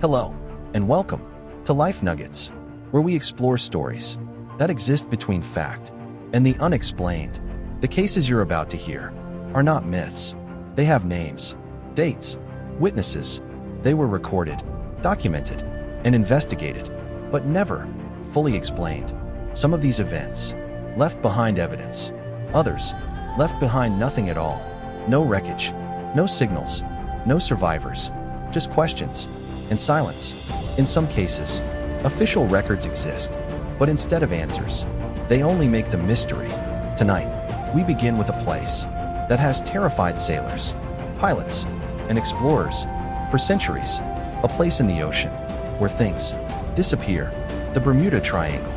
Hello, and welcome to Life Nuggets, where we explore stories that exist between fact and the unexplained. The cases you're about to hear are not myths. They have names, dates, witnesses. They were recorded, documented, and investigated, but never fully explained. Some of these events left behind evidence. Others left behind nothing at all. No wreckage, no signals, no survivors, just questions and silence. In some cases, official records exist, but instead of answers, they only make the mystery. Tonight, we begin with a place that has terrified sailors, pilots, and explorers for centuries. A place in the ocean where things disappear, the Bermuda Triangle.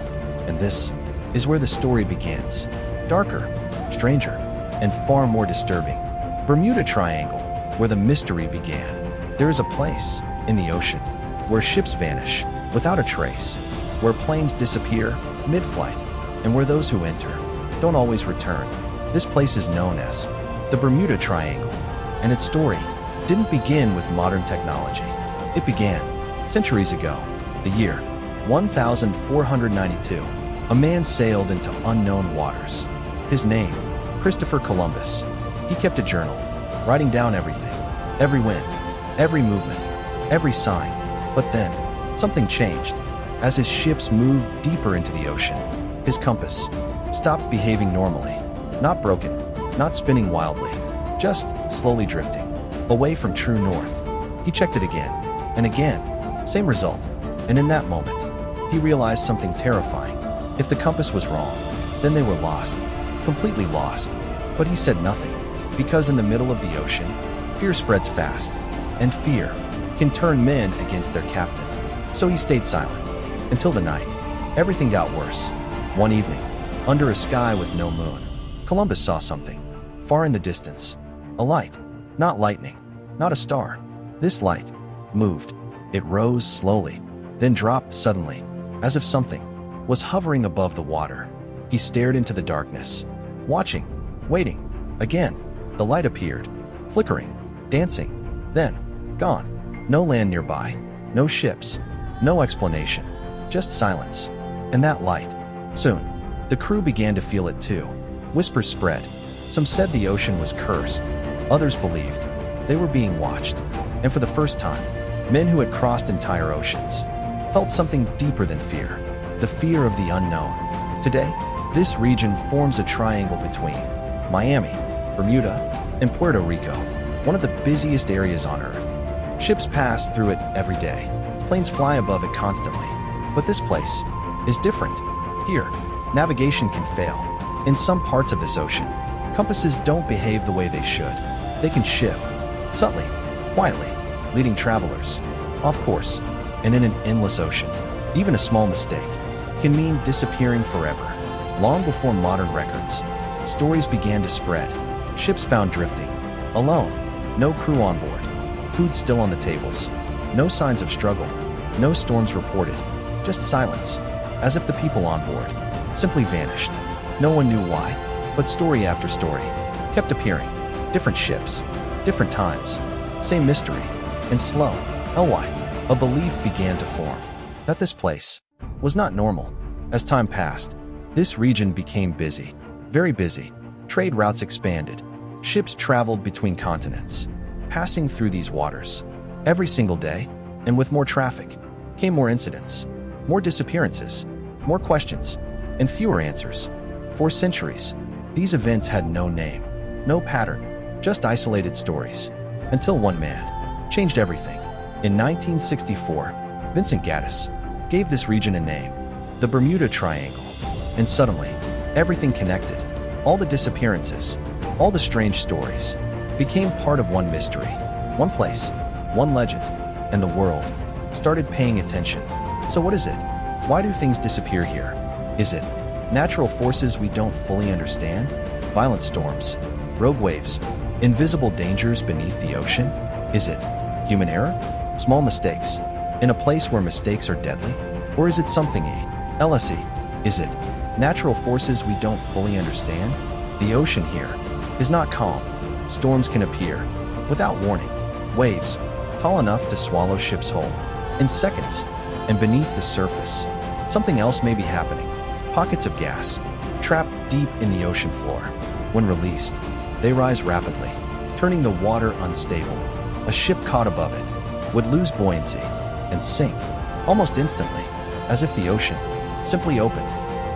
And this is where the story begins. Darker, stranger, and far more disturbing. Bermuda Triangle, where the mystery began. There is a place in the ocean where ships vanish without a trace, where planes disappear mid-flight, and where those who enter don't always return. This place is known as the Bermuda Triangle, and its story didn't begin with modern technology. It began centuries ago. The year 1492, a man sailed into unknown waters. His name, Christopher Columbus. He kept a journal, writing down everything, every wind, every movement, every sign. But then, something changed. As his ships moved deeper into the ocean, his compass stopped behaving normally. Not broken, not spinning wildly, just slowly drifting away from true north. He checked it again and again, same result. And in that moment, he realized something terrifying. If the compass was wrong, then they were lost, completely lost. But he said nothing, because in the middle of the ocean, fear spreads fast, and fear can turn men against their captain. So he stayed silent, until the night. Everything got worse. One evening, under a sky with no moon, Columbus saw something, far in the distance. A light, not lightning, not a star. This light moved. It rose slowly, then dropped suddenly, as if something was hovering above the water. He stared into the darkness, watching, waiting. Again, the light appeared, flickering, dancing, then gone. No land nearby, no ships, no explanation, just silence. And that light. Soon, the crew began to feel it too. Whispers spread. Some said the ocean was cursed. Others believed they were being watched. And for the first time, men who had crossed entire oceans felt something deeper than fear, the fear of the unknown. Today, this region forms a triangle between Miami, Bermuda, and Puerto Rico, one of the busiest areas on Earth. Ships pass through it every day. Planes fly above it constantly. But this place is different. Here, navigation can fail. In some parts of this ocean, compasses don't behave the way they should. They can shift, subtly, quietly, leading travelers off course. And in an endless ocean, even a small mistake can mean disappearing forever. Long before modern records, stories began to spread. Ships found drifting, alone, no crew on board, food still on the tables, no signs of struggle, no storms reported, just silence, as if the people on board simply vanished. No one knew why, but story after story kept appearing. Different ships, different times, same mystery, and slow, a belief began to form that this place was not normal. As time passed, this region became busy, very busy. Trade routes expanded. Ships traveled between continents, passing through these waters every single day. And with more traffic came more incidents, more disappearances, more questions, and fewer answers. For centuries, these events had no name, no pattern, just isolated stories, until one man changed everything. In 1964, Vincent Gaddis gave this region a name, the Bermuda Triangle. And suddenly, everything connected. All the disappearances, all the strange stories, became part of one mystery, one place, one legend, and the world started paying attention. So what is it? Why do things disappear here? Is it natural forces we don't fully understand? Violent storms, rogue waves, invisible dangers beneath the ocean? Is it human error? Small mistakes, in a place where mistakes are deadly? Or is it something else? Is it natural forces we don't fully understand? The ocean here is not calm. Storms can appear without warning. Waves tall enough to swallow ships whole. in seconds, and beneath the surface, something else may be happening. Pockets of gas, trapped deep in the ocean floor. When released, they rise rapidly, turning the water unstable. A ship caught above it would lose buoyancy and sink almost instantly, as if the ocean simply opened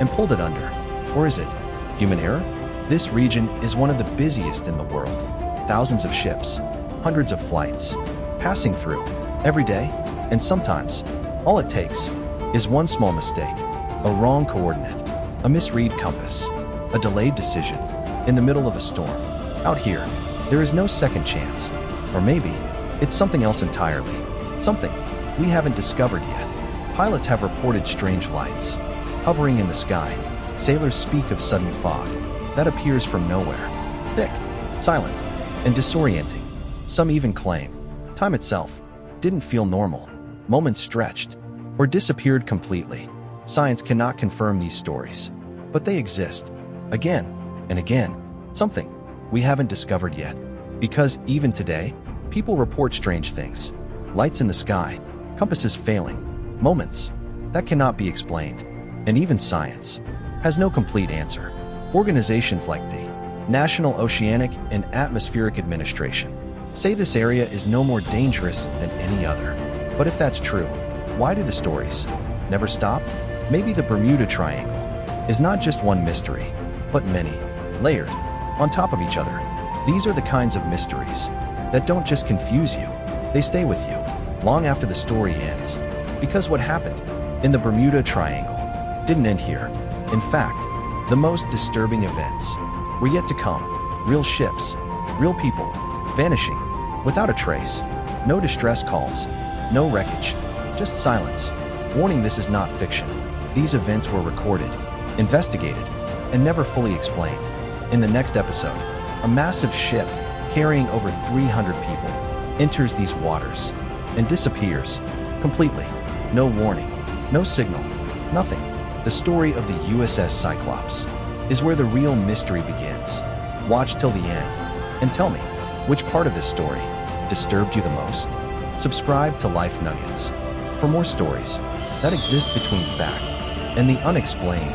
and pulled it under. Or is it human error? This region is one of the busiest in the world. Thousands of ships, hundreds of flights, passing through every day, and sometimes all it takes is one small mistake, a wrong coordinate, a misread compass, a delayed decision in the middle of a storm. Out here, there is no second chance. Or maybe it's something else entirely, something we haven't discovered yet. Pilots have reported strange lights hovering in the sky. Sailors speak of sudden fog that appears from nowhere, thick, silent, and disorienting. Some even claim time itself didn't feel normal. Moments stretched or disappeared completely. Science cannot confirm these stories, but they exist again and again. Something we haven't discovered yet. Because even today, people report strange things. Lights in the sky, compasses failing, moments that cannot be explained. And even science has no complete answer. Organizations like the National Oceanic and Atmospheric Administration say this area is no more dangerous than any other. But if that's true, why do the stories never stop? Maybe the Bermuda Triangle is not just one mystery, but many, layered on top of each other. These are the kinds of mysteries that don't just confuse you, they stay with you long after the story ends. Because what happened in the Bermuda Triangle didn't end here. In fact, the most disturbing events were yet to come. Real ships, real people, vanishing without a trace. No distress calls, no wreckage, just silence. Warning, this is not fiction. These events were recorded, investigated, and never fully explained. In the next episode, a massive ship carrying over 300 people enters these waters and disappears completely. No warning, no signal, nothing. The story of the USS Cyclops is where the real mystery begins. Watch till the end and tell me which part of this story disturbed you the most. Subscribe to Life Nuggets for more stories that exist between fact and the unexplained.